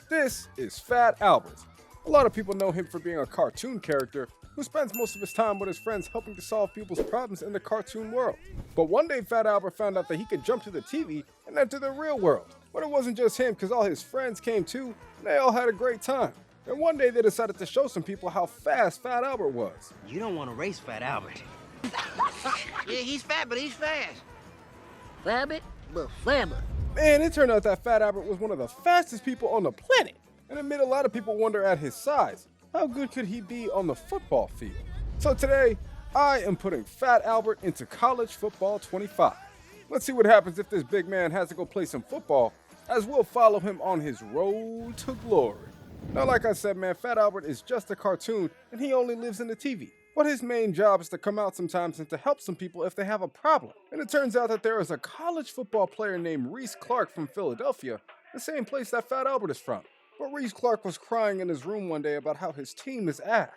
This is Fat Albert. A lot of people know him for being a cartoon character who spends most of his time with his friends helping to solve people's problems in the cartoon world. But one day Fat Albert found out that he could jump to the TV and enter the real world. But it wasn't just him, because all his friends came too, and they all had a great time. And one day they decided to show some people how fast Fat Albert was. You don't want to race Fat Albert. Yeah, he's fat, but he's fast. Fabbit, but Fabbit. And it turned out that Fat Albert was one of the fastest people on the planet. And it made a lot of people wonder at his size, how good could he be on the football field? So today, I am putting Fat Albert into College Football 25. Let's see what happens if this big man has to go play some football, as we'll follow him on his road to glory. Now, like I said, man, Fat Albert is just a cartoon, and he only lives in the TV. But his main job is to come out sometimes and to help some people if they have a problem. And it turns out that there is a college football player named Reese Clark from Philadelphia, the same place that Fat Albert is from. But Reese Clark was crying in his room one day about how his team is ass,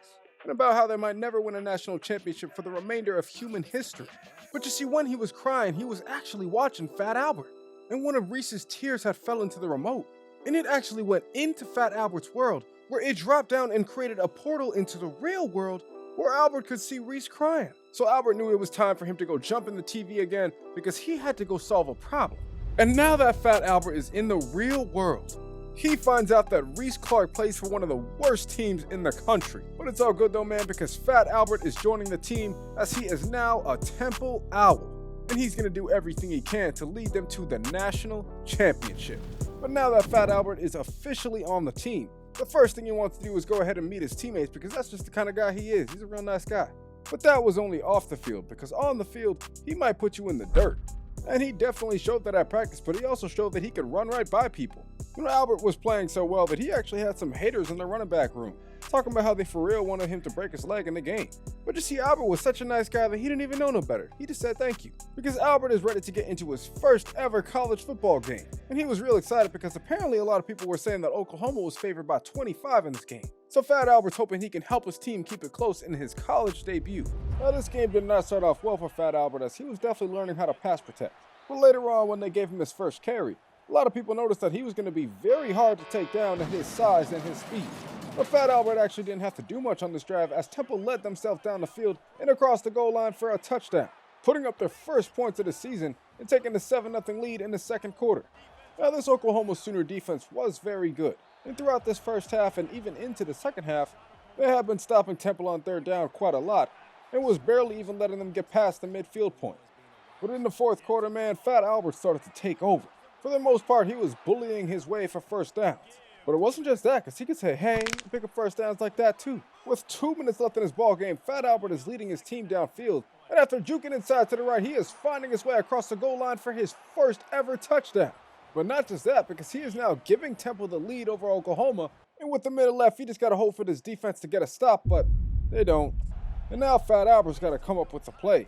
and about how they might never win a national championship for the remainder of human history. But you see, when he was crying, he was actually watching Fat Albert. And one of Reese's tears had fell into the remote. And it actually went into Fat Albert's world, where it dropped down and created a portal into the real world where Albert could see Reese crying. So Albert knew it was time for him to go jump in the TV again because he had to go solve a problem. And now that Fat Albert is in the real world, he finds out that Reese Clark plays for one of the worst teams in the country. But it's all good though, man, because Fat Albert is joining the team as he is now a Temple Owl. And he's going to do everything he can to lead them to the national championship. But now that Fat Albert is officially on the team, the first thing he wants to do is go ahead and meet his teammates because that's just the kind of guy he is. He's a real nice guy. But that was only off the field, because on the field, he might put you in the dirt. And he definitely showed that at practice, but he also showed that he could run right by people. You know, Albert was playing so well that he actually had some haters in the running back room, talking about how they for real wanted him to break his leg in the game. But you see, Albert was such a nice guy that he didn't even know no better. He just said thank you. Because Albert is ready to get into his first ever college football game. And he was real excited because apparently a lot of people were saying that Oklahoma was favored by 25 in this game. So Fat Albert's hoping he can help his team keep it close in his college debut. Now, this game did not start off well for Fat Albert, as he was definitely learning how to pass protect. But later on, when they gave him his first carry, a lot of people noticed that he was going to be very hard to take down at his size and his speed. But Fat Albert actually didn't have to do much on this drive, as Temple led themselves down the field and across the goal line for a touchdown, putting up their first points of the season and taking the 7-0 lead in the second quarter. Now, this Oklahoma Sooner defense was very good, and throughout this first half and even into the second half, they had been stopping Temple on third down quite a lot and was barely even letting them get past the midfield point. But in the fourth quarter, man, Fat Albert started to take over. For the most part, he was bullying his way for first downs. But it wasn't just that, because he could say, hey, and pick up first downs like that too. With 2 minutes left in his ball game, Fat Albert is leading his team downfield. And after juking inside to the right, he is finding his way across the goal line for his first ever touchdown. But not just that, because he is now giving Temple the lead over Oklahoma. And with the minute left, he just got to hope for this defense to get a stop, but they don't. And now Fat Albert's got to come up with a play.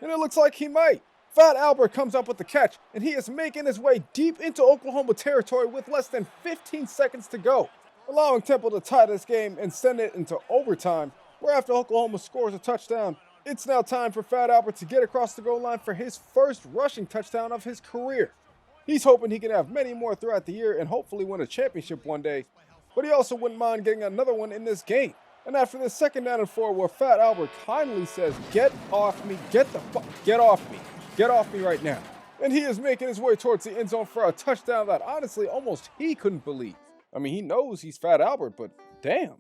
And it looks like he might. Fat Albert comes up with the catch, and he is making his way deep into Oklahoma territory with less than 15 seconds to go, allowing Temple to tie this game and send it into overtime, where after Oklahoma scores a touchdown, it's now time for Fat Albert to get across the goal line for his first rushing touchdown of his career. He's hoping he can have many more throughout the year and hopefully win a championship one day, but he also wouldn't mind getting another one in this game. And after the 2nd down and 4, where Fat Albert kindly says, get off me, get off me. Get off me right now. And he is making his way towards the end zone for a touchdown that honestly almost he couldn't believe. I mean, he knows he's Fat Albert, but damn.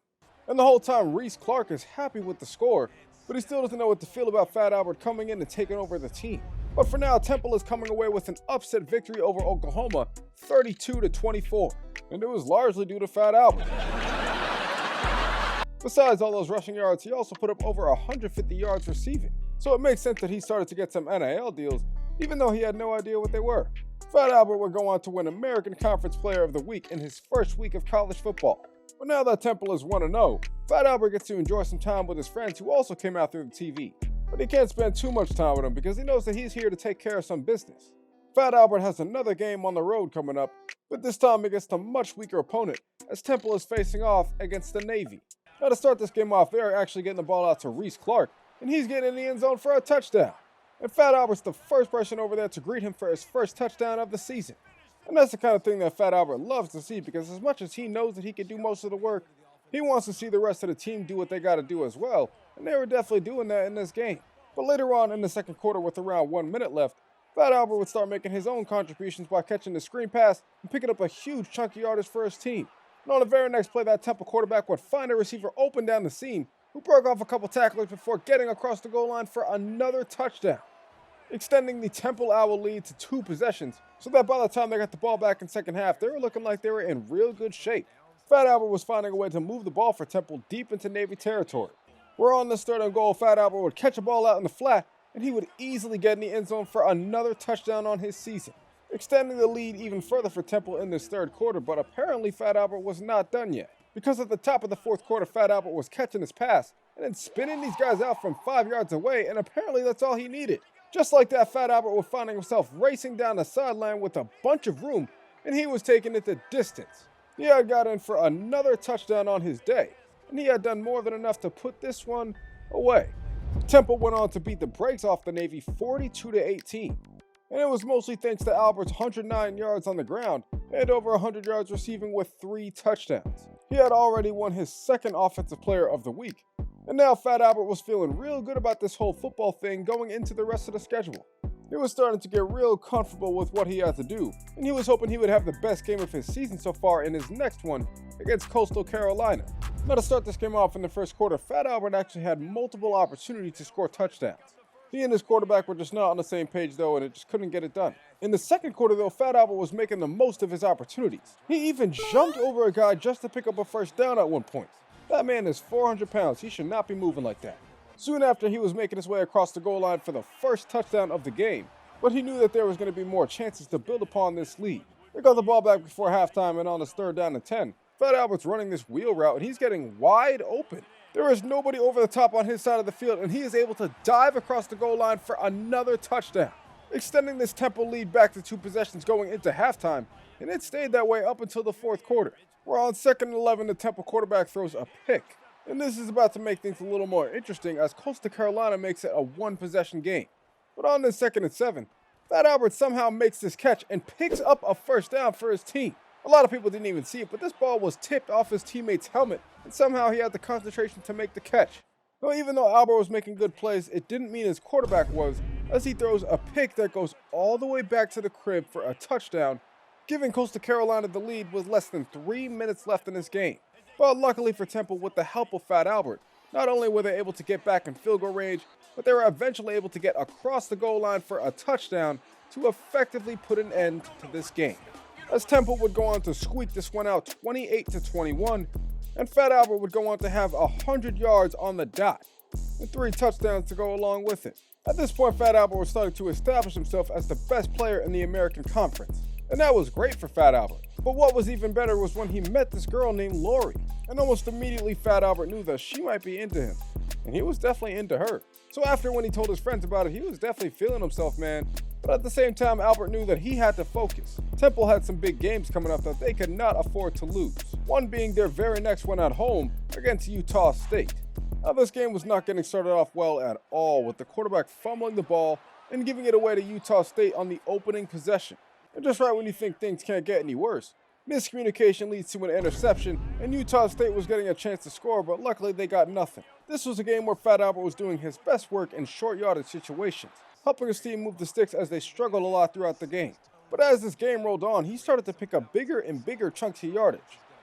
And the whole time, Reese Clark is happy with the score, but he still doesn't know what to feel about Fat Albert coming in and taking over the team. But for now, Temple is coming away with an upset victory over Oklahoma, 32-24. And it was largely due to Fat Albert. Besides all those rushing yards, he also put up over 150 yards receiving. So it makes sense that he started to get some NIL deals, even though he had no idea what they were. Fat Albert would go on to win American Conference Player of the Week in his first week of college football. But now that Temple is 1-0, Fat Albert gets to enjoy some time with his friends who also came out through the TV. But he can't spend too much time with them because he knows that he's here to take care of some business. Fat Albert has another game on the road coming up, but this time against a much weaker opponent, as Temple is facing off against the Navy. Now, to start this game off, they are actually getting the ball out to Reese Clark, and he's getting in the end zone for a touchdown. And Fat Albert's the first person over there to greet him for his first touchdown of the season. And that's the kind of thing that Fat Albert loves to see, because as much as he knows that he can do most of the work, he wants to see the rest of the team do what they got to do as well, and they were definitely doing that in this game. But later on in the second quarter, with around 1 minute left, Fat Albert would start making his own contributions by catching the screen pass and picking up a huge chunk of yardage for his team. And on the very next play, that Temple quarterback would find a receiver open down the seam, who broke off a couple tacklers before getting across the goal line for another touchdown, extending the Temple Owl lead to 2 possessions, so that by the time they got the ball back in second half, they were looking like they were in real good shape. Fat Albert was finding a way to move the ball for Temple deep into Navy territory, where on this 3rd and goal, Fat Albert would catch a ball out in the flat, and he would easily get in the end zone for another touchdown on his season, extending the lead even further for Temple in this 3rd quarter. But apparently Fat Albert was not done yet, because at the top of the 4th quarter, Fat Albert was catching his pass and then spinning these guys out from 5 yards away, and apparently that's all he needed. Just like that, Fat Albert was finding himself racing down the sideline with a bunch of room, and he was taking it the distance. He had got in for another touchdown on his day, and he had done more than enough to put this one away. Temple went on to beat the brakes off the Navy 42-18, and it was mostly thanks to Albert's 109 yards on the ground and over 100 yards receiving with 3 touchdowns. He had already won his 2nd Offensive Player of the Week, and now Fat Albert was feeling real good about this whole football thing going into the rest of the schedule. He was starting to get real comfortable with what he had to do, and he was hoping he would have the best game of his season so far in his next one against Coastal Carolina. Now, to start this game off in the 1st quarter, Fat Albert actually had multiple opportunities to score touchdowns. He and his quarterback were just not on the same page though, and it just couldn't get it done. In the 2nd quarter though, Fat Albert was making the most of his opportunities. He even jumped over a guy just to pick up a first down at one point. That man is 400 pounds, he should not be moving like that. Soon after, he was making his way across the goal line for the first touchdown of the game, but he knew that there was going to be more chances to build upon this lead. They got the ball back before halftime, and on this 3rd down and 10, Fat Albert's running this wheel route, and he's getting wide open. There is nobody over the top on his side of the field, and he is able to dive across the goal line for another touchdown, extending this Temple lead back to 2 possessions going into halftime, and it stayed that way up until the 4th quarter, where on 2nd and 11, the Temple quarterback throws a pick. And this is about to make things a little more interesting, as Coastal Carolina makes it a 1-possession game. But on this 2nd and 7, Fat Albert somehow makes this catch and picks up a first down for his team. A lot of people didn't even see it, but this ball was tipped off his teammate's helmet, and somehow he had the concentration to make the catch. Now, even though Albert was making good plays, it didn't mean his quarterback was, as he throws a pick that goes all the way back to the crib for a touchdown, giving Coastal Carolina the lead with less than 3 minutes left in this game. But luckily for Temple, with the help of Fat Albert, not only were they able to get back in field goal range, but they were eventually able to get across the goal line for a touchdown to effectively put an end to this game, as Temple would go on to squeak this one out 28-21, and Fat Albert would go on to have 100 yards on the dot, and 3 touchdowns to go along with it. At this point, Fat Albert was starting to establish himself as the best player in the American Conference, and that was great for Fat Albert. But what was even better was when he met this girl named Lori, and almost immediately Fat Albert knew that she might be into him, and he was definitely into her. So after, when he told his friends about it, he was definitely feeling himself, man. But at the same time, Albert knew that he had to focus. Temple had some big games coming up that they could not afford to lose, one being their very next one at home against Utah State. Now, this game was not getting started off well at all, with the quarterback fumbling the ball and giving it away to Utah State on the opening possession. And just right when you think things can't get any worse, miscommunication leads to an interception, and Utah State was getting a chance to score, but luckily they got nothing. This was a game where Fat Albert was doing his best work in short yardage situations, helping his team move the sticks as they struggled a lot throughout the game. But as this game rolled on, he started to pick up bigger and bigger chunks of yardage,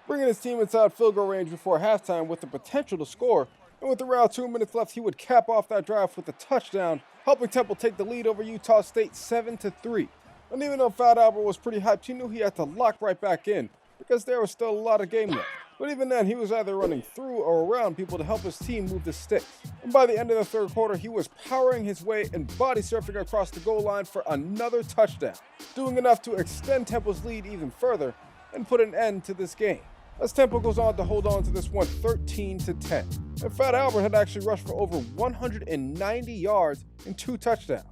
bringing his team inside field goal range before halftime with the potential to score, and with around 2 minutes left, he would cap off that drive with a touchdown, helping Temple take the lead over Utah State 7-3. And even though Fat Albert was pretty hyped, he knew he had to lock right back in, because there was still a lot of game left. But even then, he was either running through or around people to help his team move the sticks. And by the end of the 3rd quarter, he was powering his way and body surfing across the goal line for another touchdown, doing enough to extend Temple's lead even further and put an end to this game, as Temple goes on to hold on to this one 13-10. And Fat Albert had actually rushed for over 190 yards and 2 touchdowns.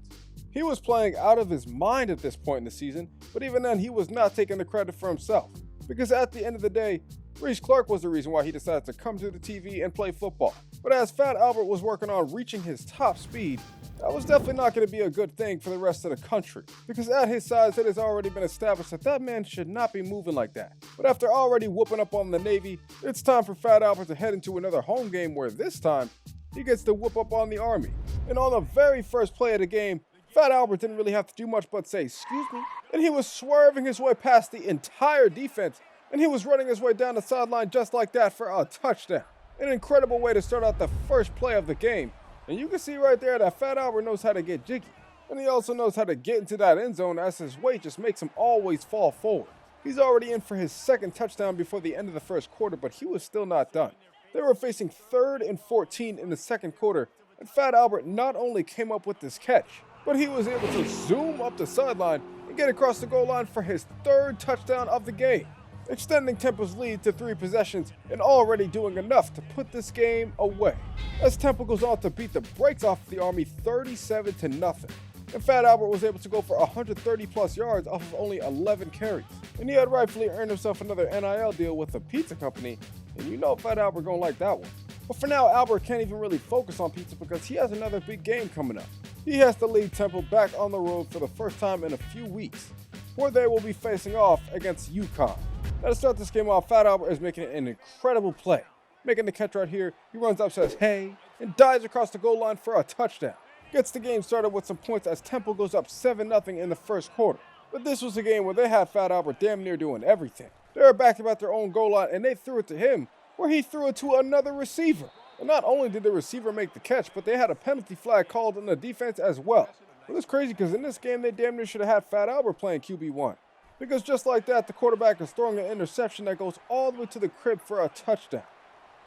He was playing out of his mind at this point in the season, but even then, he was not taking the credit for himself, because at the end of the day, Reese Clark was the reason why he decided to come to the TV and play football. But as Fat Albert was working on reaching his top speed, that was definitely not going to be a good thing for the rest of the country, because at his size it has already been established that that man should not be moving like that. But after already whooping up on the Navy, it's time for Fat Albert to head into another home game where this time, he gets to whoop up on the Army. And on the very first play of the game, Fat Albert didn't really have to do much but say, "Excuse me," and he was swerving his way past the entire defense, and he was running his way down the sideline just like that for a touchdown. An incredible way to start out the first play of the game. And you can see right there that Fat Albert knows how to get jiggy. And he also knows how to get into that end zone, as his weight just makes him always fall forward. He's already in for his second touchdown before the end of the first quarter, but he was still not done. They were facing 3rd and 14 in the second quarter, and Fat Albert not only came up with this catch, but he was able to zoom up the sideline and get across the goal line for his 3rd touchdown of the game, extending Temple's lead to 3 possessions and already doing enough to put this game away, as Temple goes on to beat the brakes off of the Army 37-0. And Fat Albert was able to go for 130 plus yards off of only 11 carries. And he had rightfully earned himself another NIL deal with a pizza company, and you know Fat Albert gonna like that one. But for now, Albert can't even really focus on pizza because he has another big game coming up. He has to lead Temple back on the road for the first time in a few weeks, where they will be facing off against UConn. Now to start this game off, Fat Albert is making an incredible play. Making the catch right here, he runs up, says "hey," and dives across the goal line for a touchdown. Gets the game started with some points as Temple goes up 7-0 in the first quarter. But this was a game where they had Fat Albert damn near doing everything. They were backed up at their own goal line and they threw it to him, where he threw it to another receiver. And not only did the receiver make the catch, but they had a penalty flag called on the defense as well. It was crazy because in this game they damn near should have had Fat Albert playing QB1. Because just like that, the quarterback is throwing an interception that goes all the way to the crib for a touchdown.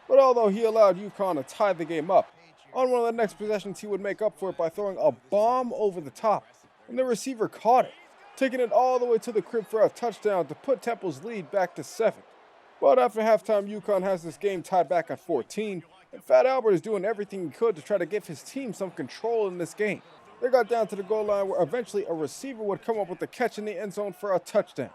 But although he allowed UConn to tie the game up, on one of the next possessions he would make up for it by throwing a bomb over the top, and the receiver caught it, taking it all the way to the crib for a touchdown to put Temple's lead back to 7. But after halftime, UConn has this game tied back at 14, and Fat Albert is doing everything he could to try to give his team some control in this game. They got down to the goal line where eventually a receiver would come up with a catch in the end zone for a touchdown,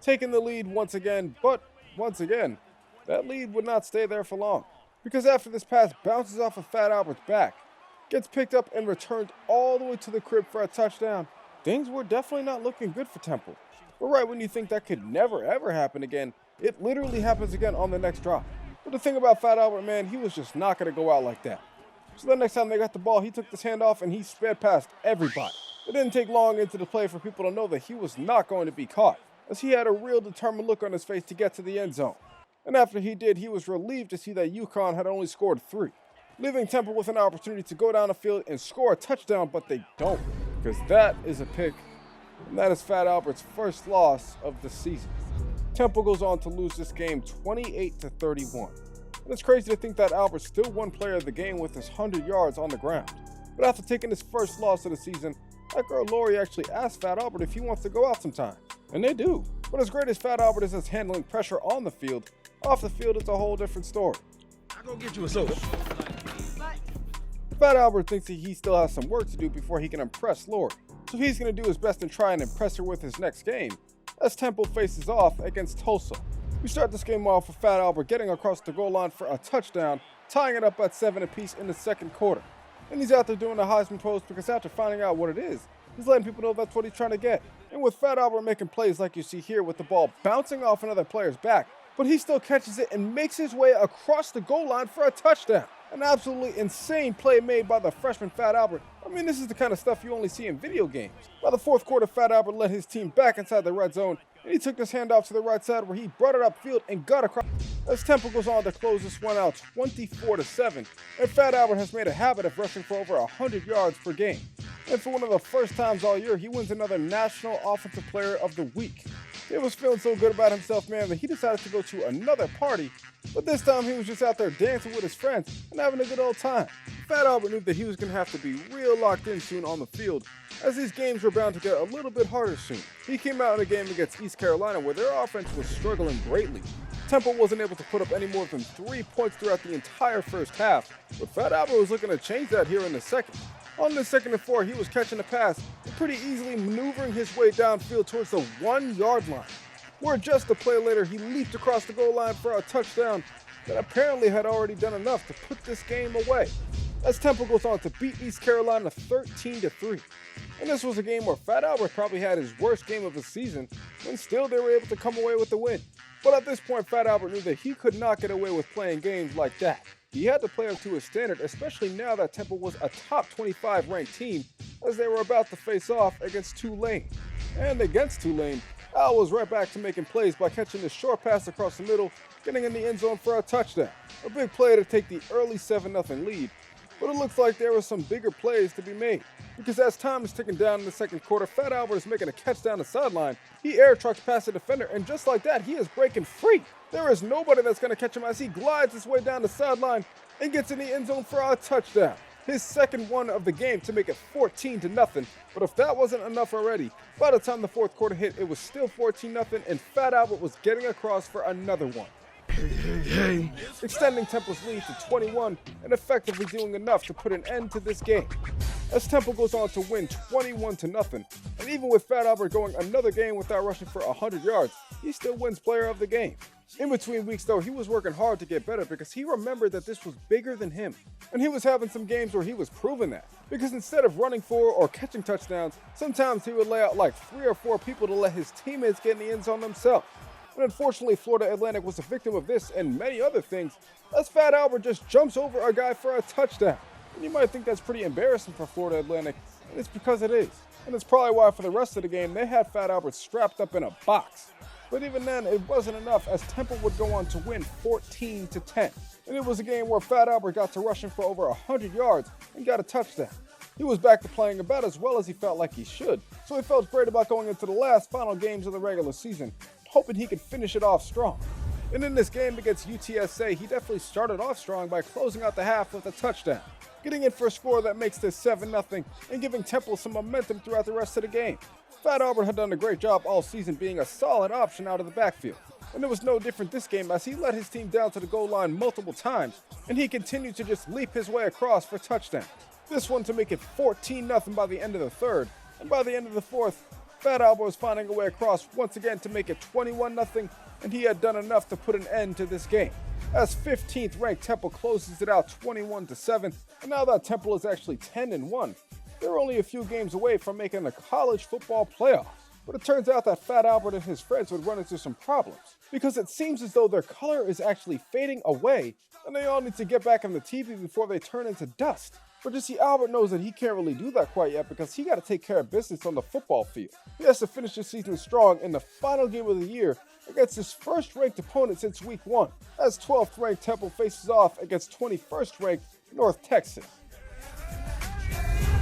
taking the lead once again, but once again, that lead would not stay there for long, because after this pass bounces off of Fat Albert's back, gets picked up and returned all the way to the crib for a touchdown, things were definitely not looking good for Temple. But right when you think that could never ever happen again, it literally happens again on the next drop. But the thing about Fat Albert, man, he was just not going to go out like that. So the next time they got the ball, he took this handoff and he sped past everybody. It didn't take long into the play for people to know that he was not going to be caught, as he had a real determined look on his face to get to the end zone. And after he did, he was relieved to see that UConn had only scored 3, leaving Temple with an opportunity to go down the field and score a touchdown, but they don't, because that is a pick, and that is Fat Albert's first loss of the season. Temple goes on to lose this game 28-31. And it's crazy to think that Albert still won player of the game with his 100 yards on the ground. But after taking his first loss of the season, that girl Lori actually asked Fat Albert if he wants to go out sometime. And they do. But as great as Fat Albert is at handling pressure on the field, off the field it's a whole different story. I'll go get you a soda. Fat Albert thinks that he still has some work to do before he can impress Lori. So he's going to do his best and try and impress her with his next game, as Temple faces off against Tulsa. We start this game off with Fat Albert getting across the goal line for a touchdown, tying it up at 7 apiece in the second quarter. And he's out there doing the Heisman pose because after finding out what it is, he's letting people know that's what he's trying to get. And with Fat Albert making plays like you see here with the ball bouncing off another player's back, but he still catches it and makes his way across the goal line for a touchdown. An absolutely insane play made by the freshman Fat Albert. I mean, this is the kind of stuff you only see in video games. By the fourth quarter, Fat Albert led his team back inside the red zone, and he took this handoff to the right side where he brought it upfield and got across. As Temple goes on to close this one out 24-7, and Fat Albert has made a habit of rushing for over 100 yards per game. And for one of the first times all year, he wins another National Offensive Player of the Week. He was feeling so good about himself, man, that he decided to go to another party, but this time he was just out there dancing with his friends and having a good old time. Fat Albert knew that he was going to have to be real locked in soon on the field, as these games were bound to get a little bit harder soon. He came out in a game against East Carolina where their offense was struggling greatly. Temple wasn't able to put up any more than 3 points throughout the entire first half, but Fat Albert was looking to change that here in the second. On the 2nd and 4, he was catching the pass and pretty easily maneuvering his way downfield towards the 1-yard line, where just a play later he leaped across the goal line for a touchdown, that apparently had already done enough to put this game away, as Temple goes on to beat East Carolina 13-3. And this was a game where Fat Albert probably had his worst game of the season, and still they were able to come away with the win. But at this point, Fat Albert knew that he could not get away with playing games like that. He had to play up to his standard, especially now that Temple was a top 25 ranked team, as they were about to face off against Tulane. And against Tulane, Al was right back to making plays by catching the short pass across the middle, getting in the end zone for a touchdown. A big play to take the early 7-0 lead. But it looks like there were some bigger plays to be made, because as time is ticking down in the second quarter, Fat Albert is making a catch down the sideline. He air trucks past the defender, and just like that, he is breaking free. There is nobody that's going to catch him as he glides his way down the sideline and gets in the end zone for a touchdown. His second one of the game to make it 14-0. But if that wasn't enough already, by the time the fourth quarter hit, it was still 14-0, and Fat Albert was getting across for another one, extending Temple's lead to 21 and effectively doing enough to put an end to this game, as Temple goes on to win 21-0. And even with Fat Albert going another game without rushing for 100 yards, he still wins player of the game. In between weeks though, he was working hard to get better because he remembered that this was bigger than him. And he was having some games where he was proving that, because instead of running for or catching touchdowns, sometimes he would lay out like 3 or 4 people to let his teammates get in the end zone themselves. And unfortunately, Florida Atlantic was a victim of this and many other things, as Fat Albert just jumps over a guy for a touchdown. And you might think that's pretty embarrassing for Florida Atlantic, and it's because it is. And it's probably why for the rest of the game, they had Fat Albert strapped up in a box. But even then, it wasn't enough, as Temple would go on to win 14-10. And it was a game where Fat Albert got to rushing for over 100 yards and got a touchdown. He was back to playing about as well as he felt like he should, so he felt great about going into the last final games of the regular season, hoping he could finish it off strong. And in this game against UTSA, he definitely started off strong by closing out the half with a touchdown, getting in for a score that makes this 7-0 and giving Temple some momentum throughout the rest of the game. Fat Albert had done a great job all season being a solid option out of the backfield, and it was no different this game as he led his team down to the goal line multiple times, and he continued to just leap his way across for touchdowns. This one to make it 14-0 by the end of the third, and by the end of the fourth, Fat Albert was finding a way across once again to make it 21-0, and he had done enough to put an end to this game, as 15th ranked Temple closes it out 21-7, and now that Temple is actually 10-1, they're only a few games away from making the college football playoffs. But it turns out that Fat Albert and his friends would run into some problems, because it seems as though their color is actually fading away, and they all need to get back on the TV before they turn into dust. But you see, Albert knows that he can't really do that quite yet, because he got to take care of business on the football field. He has to finish the season strong in the final game of the year against his first-ranked opponent since week 1, as 12th ranked Temple faces off against 21st ranked North Texas.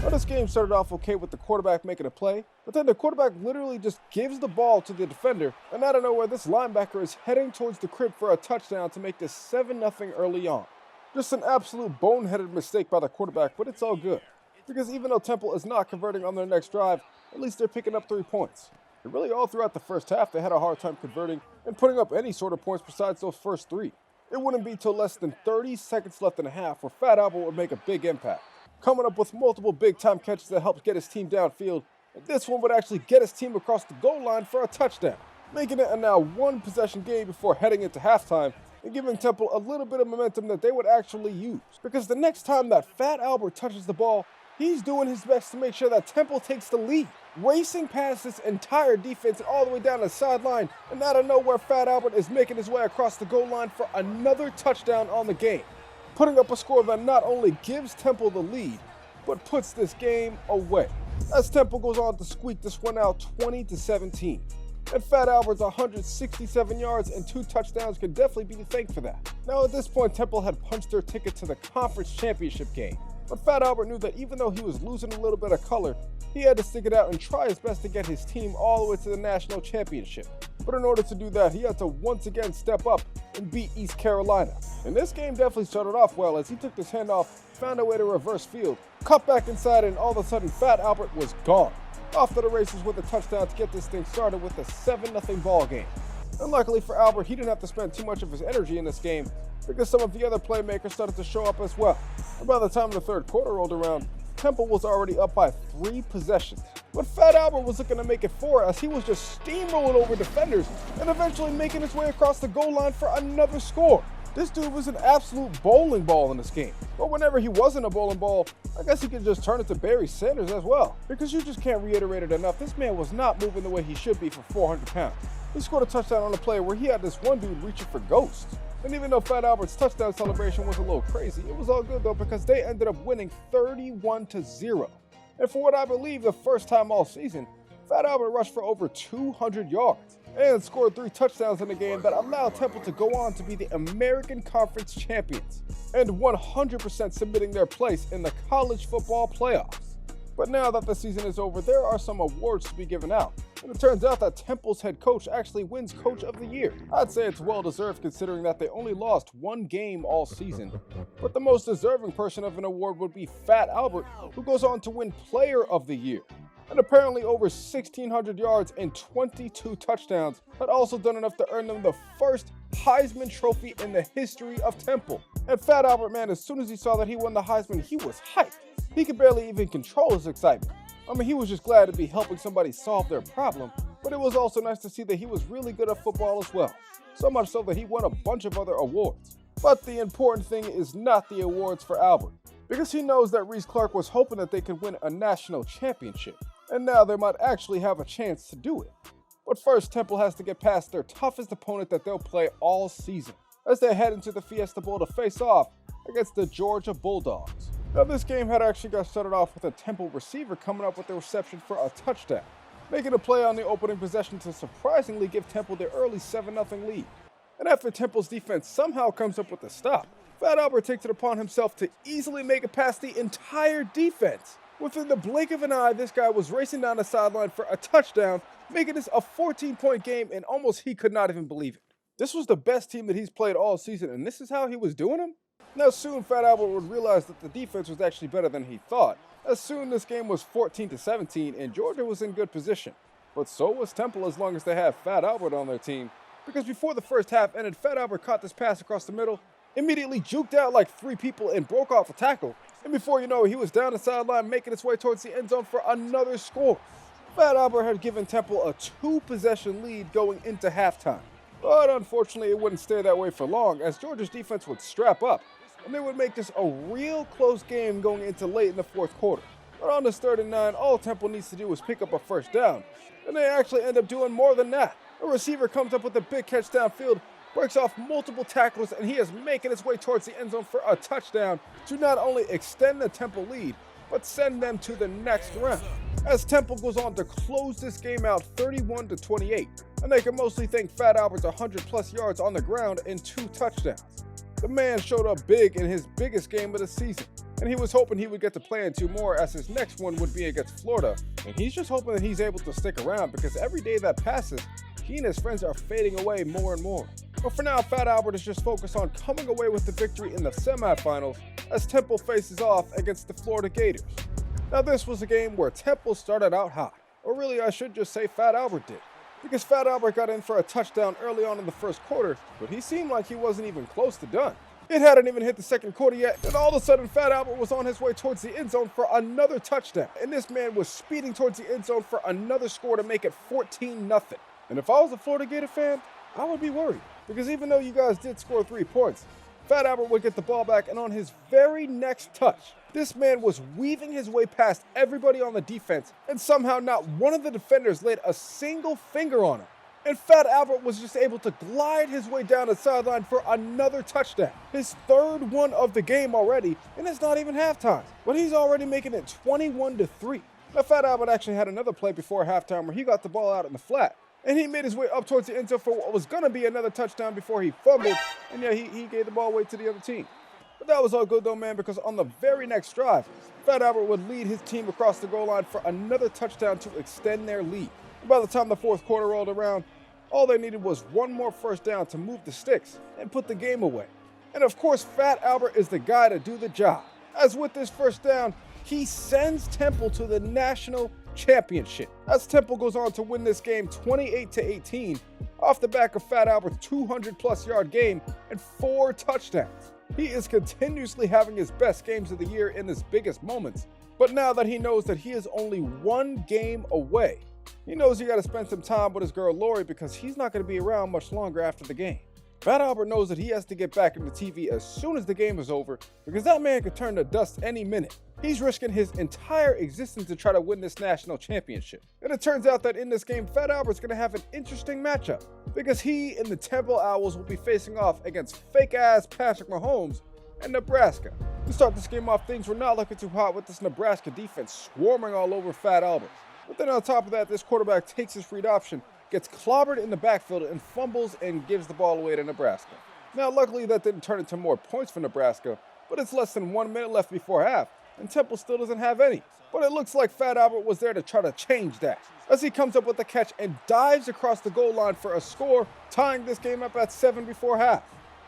Now, this game started off okay with the quarterback making a play, but then the quarterback literally just gives the ball to the defender, and out of nowhere this linebacker is heading towards the crib for a touchdown to make this 7-0 early on. Just an absolute boneheaded mistake by the quarterback, but it's all good, because even though Temple is not converting on their next drive, at least they're picking up 3 points. And really all throughout the first half they had a hard time converting and putting up any sort of points besides those first 3. It wouldn't be till less than 30 seconds left in the half where Fat Albert would make a big impact, coming up with multiple big-time catches that helped get his team downfield, and this one would actually get his team across the goal line for a touchdown, making it a now 1-possession game before heading into halftime, and giving Temple a little bit of momentum that they would actually use. Because the next time that Fat Albert touches the ball, he's doing his best to make sure that Temple takes the lead, racing past this entire defense and all the way down the sideline, and out of nowhere Fat Albert is making his way across the goal line for another touchdown on the game, putting up a score that not only gives Temple the lead, but puts this game away, as Temple goes on to squeak this one out 20-17. And Fat Albert's 167 yards and 2 touchdowns can definitely be thanked for that. Now at this point, Temple had punched their ticket to the conference championship game, but Fat Albert knew that even though he was losing a little bit of color, he had to stick it out and try his best to get his team all the way to the national championship. But in order to do that, he had to once again step up and beat East Carolina. And this game definitely started off well as he took this handoff, found a way to reverse field, cut back inside, and all of a sudden Fat Albert was gone, off to the races with a touchdown to get this thing started with a 7-0 ball game. And luckily for Albert, he didn't have to spend too much of his energy in this game, because some of the other playmakers started to show up as well. And by the time the third quarter rolled around, Temple was already up by 3 possessions. But Fat Albert was looking to make it 4 as he was just steamrolling over defenders and eventually making his way across the goal line for another score. This dude was an absolute bowling ball in this game. But whenever he wasn't a bowling ball, I guess he could just turn it to Barry Sanders as well. Because you just can't reiterate it enough, this man was not moving the way he should be for 400 pounds. He scored a touchdown on a play where he had this one dude reaching for ghosts. And even though Fat Albert's touchdown celebration was a little crazy, it was all good though because they ended up winning 31-0. And for what I believe the first time all season, Fat Albert rushed for over 200 yards and scored 3 touchdowns in the game that allowed Temple to go on to be the American Conference champions and 100% submitting their place in the college football playoffs. But now that the season is over, there are some awards to be given out. And it turns out that Temple's head coach actually wins Coach of the Year. I'd say it's well deserved considering that they only lost 1 game all season. But the most deserving person of an award would be Fat Albert, who goes on to win Player of the Year. And apparently over 1,600 yards and 22 touchdowns had also done enough to earn them the first Heisman Trophy in the history of Temple. And Fat Albert, man, as soon as he saw that he won the Heisman, he was hyped. He could barely even control his excitement. I mean, he was just glad to be helping somebody solve their problem, but it was also nice to see that he was really good at football as well. So much so that he won a bunch of other awards. But the important thing is not the awards for Albert, because he knows that Reese Clark was hoping that they could win a national championship, and now they might actually have a chance to do it. But first, Temple has to get past their toughest opponent that they'll play all season, as they head into the Fiesta Bowl to face off against the Georgia Bulldogs. Now, this game had actually got started off with a Temple receiver coming up with the reception for a touchdown, making a play on the opening possession to surprisingly give Temple their early 7-0 lead. And after Temple's defense somehow comes up with a stop, Fat Albert takes it upon himself to easily make it past the entire defense. Within the blink of an eye, this guy was racing down the sideline for a touchdown, making this a 14-point game, and almost he could not even believe it. This was the best team that he's played all season, and this is how he was doing them? Now soon Fat Albert would realize that the defense was actually better than he thought, as soon this game was 14-17 and Georgia was in good position. But so was Temple as long as they have Fat Albert on their team, because before the first half ended, Fat Albert caught this pass across the middle, immediately juked out like 3 people and broke off a tackle, and before you know it, he was down the sideline making his way towards the end zone for another score. Fat Albert had given Temple a 2-possession lead going into halftime. But unfortunately, it wouldn't stay that way for long, as Georgia's defense would strap up, and they would make this a real close game going into late in the fourth quarter. But on this 3rd and 9, all Temple needs to do is pick up a first down, and they actually end up doing more than that. A receiver comes up with a big catch downfield, breaks off multiple tackles, and he is making his way towards the end zone for a touchdown to not only extend the Temple lead, but send them to the next round, as Temple goes on to close this game out 31-28, and they can mostly thank Fat Albert's 100+ yards on the ground and 2 touchdowns. The man showed up big in his biggest game of the season, and he was hoping he would get to play in 2 more, as his next one would be against Florida, and he's just hoping that he's able to stick around, because every day that passes, he and his friends are fading away more and more. But for now, Fat Albert is just focused on coming away with the victory in the semifinals as Temple faces off against the Florida Gators. Now this was a game where Temple started out hot, or really I should just say Fat Albert did, because Fat Albert got in for a touchdown early on in the first quarter, but he seemed like he wasn't even close to done. It hadn't even hit the second quarter yet, and all of a sudden Fat Albert was on his way towards the end zone for another touchdown, and this man was speeding towards the end zone for another score to make it 14-0. And if I was a Florida Gator fan, I would be worried, because even though you guys did score 3 points, Fat Albert would get the ball back, and on his very next touch, this man was weaving his way past everybody on the defense, and somehow not one of the defenders laid a single finger on him. And Fat Albert was just able to glide his way down the sideline for another touchdown. His 3rd one of the game already, and it's not even halftime, but he's already making it 21-3. Now Fat Albert actually had another play before halftime where he got the ball out in the flat, and he made his way up towards the end zone for what was going to be another touchdown before he fumbled, and yeah, he gave the ball away to the other team. But that was all good though, man, because on the very next drive, Fat Albert would lead his team across the goal line for another touchdown to extend their lead. And by the time the fourth quarter rolled around, all they needed was one more first down to move the sticks and put the game away. And of course, Fat Albert is the guy to do the job, as with this first down, he sends Temple to the national championship, as Temple goes on to win this game 28-18 off the back of Fat Albert's 200+ yard game and 4 touchdowns. He is continuously having his best games of the year in his biggest moments, but now that he knows that he is only 1 game away, he knows he got to spend some time with his girl Lori, because he's not going to be around much longer after the game. Fat Albert knows that he has to get back into TV as soon as the game is over because that man could turn to dust any minute. He's risking his entire existence to try to win this national championship. And it turns out that in this game, Fat Albert's going to have an interesting matchup because he and the Temple Owls will be facing off against fake-ass Patrick Mahomes and Nebraska. To start this game off, things were not looking too hot with this Nebraska defense swarming all over Fat Albert. But then on top of that, this quarterback takes his read option, gets clobbered in the backfield and fumbles and gives the ball away to Nebraska. Now luckily that didn't turn into more points for Nebraska, but it's less than 1 minute left before half, and Temple still doesn't have any. But it looks like Fat Albert was there to try to change that, as he comes up with the catch and dives across the goal line for a score, tying this game up at 7 before half.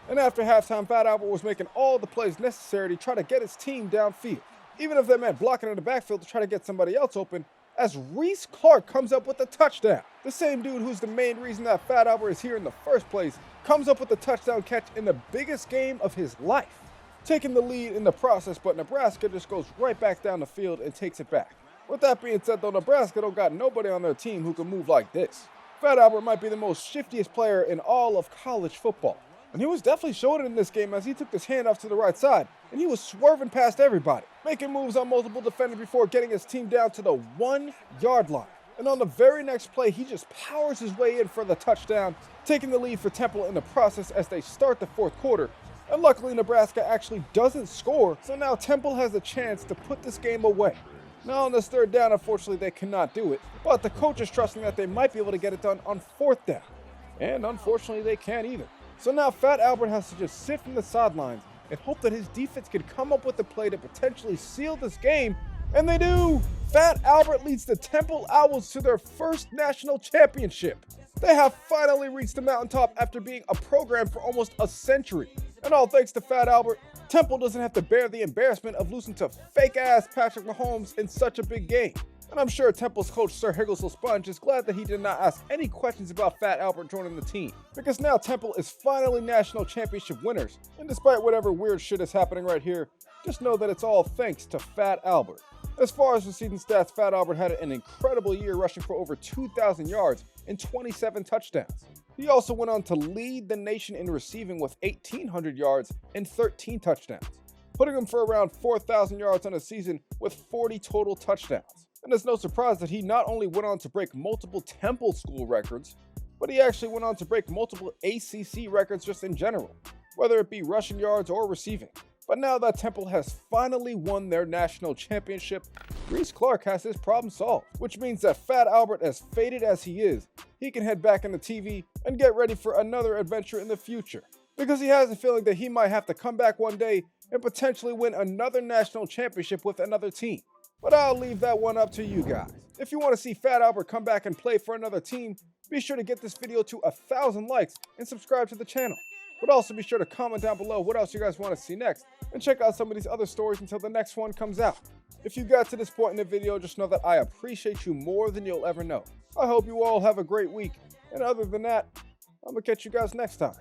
And after halftime, Fat Albert was making all the plays necessary to try to get his team downfield, even if that meant blocking in the backfield to try to get somebody else open, as Reese Clark comes up with a touchdown. The same dude who's the main reason that Fat Albert is here in the first place comes up with a touchdown catch in the biggest game of his life, taking the lead in the process, but Nebraska just goes right back down the field and takes it back. With that being said though, Nebraska don't got nobody on their team who can move like this. Fat Albert might be the most shiftiest player in all of college football. And he was definitely showing it in this game as he took his hand off to the right side, and he was swerving past everybody, making moves on multiple defenders before getting his team down to the 1 yard line. And on the very next play, he just powers his way in for the touchdown, taking the lead for Temple in the process as they start the fourth quarter. And luckily, Nebraska actually doesn't score, so now Temple has a chance to put this game away. Now on this third down, unfortunately, they cannot do it, but the coach is trusting that they might be able to get it done on fourth down. And unfortunately, they can't either. So now Fat Albert has to just sit from the sidelines and hope that his defense can come up with a play to potentially seal this game, and they do! Fat Albert leads the Temple Owls to their first national championship. They have finally reached the mountaintop after being a program for almost a century. And all thanks to Fat Albert, Temple doesn't have to bear the embarrassment of losing to fake-ass Patrick Mahomes in such a big game. And I'm sure Temple's coach Sir Higglesville Sponge is glad that he did not ask any questions about Fat Albert joining the team, because now Temple is finally national championship winners. And despite whatever weird shit is happening right here, just know that it's all thanks to Fat Albert. As far as the season stats, Fat Albert had an incredible year rushing for over 2,000 yards and 27 touchdowns. He also went on to lead the nation in receiving with 1,800 yards and 13 touchdowns, putting him for around 4,000 yards on a season with 40 total touchdowns. And it's no surprise that he not only went on to break multiple Temple school records, but he actually went on to break multiple ACC records just in general, whether it be rushing yards or receiving. But now that Temple has finally won their national championship, Reese Clark has his problem solved, which means that Fat Albert, as faded as he is, he can head back into TV and get ready for another adventure in the future, because he has a feeling that he might have to come back one day and potentially win another national championship with another team. But I'll leave that one up to you guys. If you want to see Fat Albert come back and play for another team, be sure to get this video to 1,000 likes and subscribe to the channel. But also be sure to comment down below what else you guys want to see next, and check out some of these other stories until the next one comes out. If you got to this point in the video, just know that I appreciate you more than you'll ever know. I hope you all have a great week, and other than that, I'm gonna catch you guys next time.